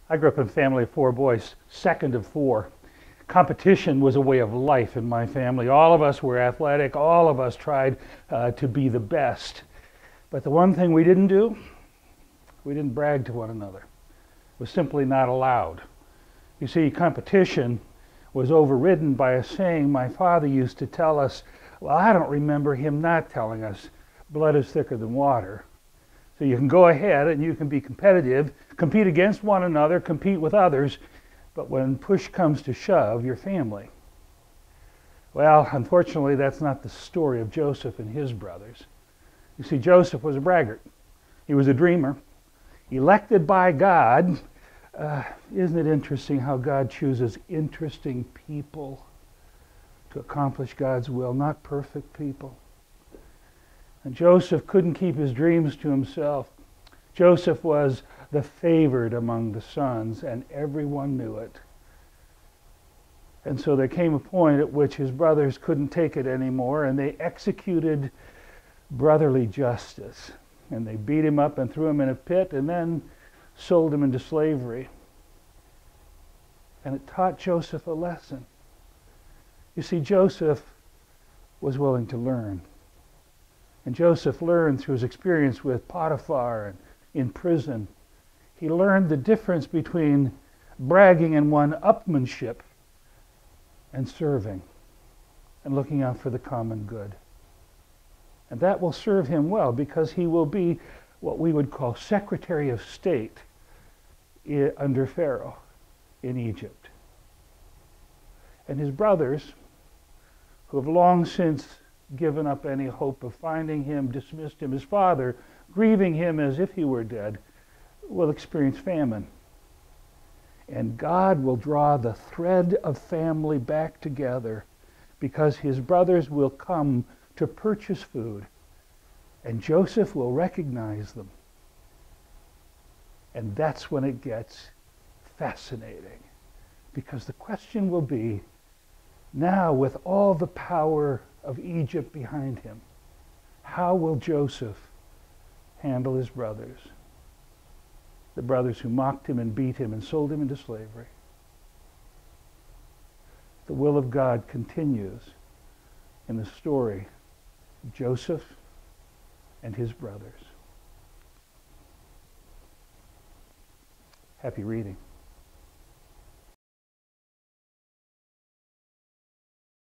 I grew up in a family of four boys, second of four. Competition was a way of life in my family. All of us were athletic. All of us tried to be the best. But the one thing we didn't do, we didn't brag to one another. It was simply not allowed. You see, competition was overridden by a saying my father used to tell us. Well, I don't remember him not telling us, blood is thicker than water. So you can go ahead and you can be competitive, compete against one another, compete with others, but when push comes to shove, you're family. Well, unfortunately, that's not the story of Joseph and his brothers. You see, Joseph was a braggart. He was a dreamer, elected by God. Isn't it interesting how God chooses interesting people to accomplish God's will, not perfect people? And Joseph couldn't keep his dreams to himself. Joseph was the favored among the sons, and everyone knew it. And so there came a point at which his brothers couldn't take it anymore, and they executed brotherly justice. And they beat him up and threw him in a pit, and then sold him into slavery. And it taught Joseph a lesson. You see, Joseph was willing to learn. And Joseph learned through his experience with Potiphar and in prison. He learned the difference between bragging and one-upmanship and serving and looking out for the common good. And that will serve him well because he will be what we would call Secretary of State under Pharaoh in Egypt. And his brothers, who have long since given up any hope of finding him, dismissed him as father, grieving him as if he were dead, will experience famine. And God will draw the thread of family back together because his brothers will come to purchase food, and Joseph will recognize them. And that's when it gets fascinating, because the question will be, now with all the power of Egypt behind him, how will Joseph handle his brothers? The brothers who mocked him and beat him and sold him into slavery. The will of God continues in the story of Joseph and his brothers. Happy reading.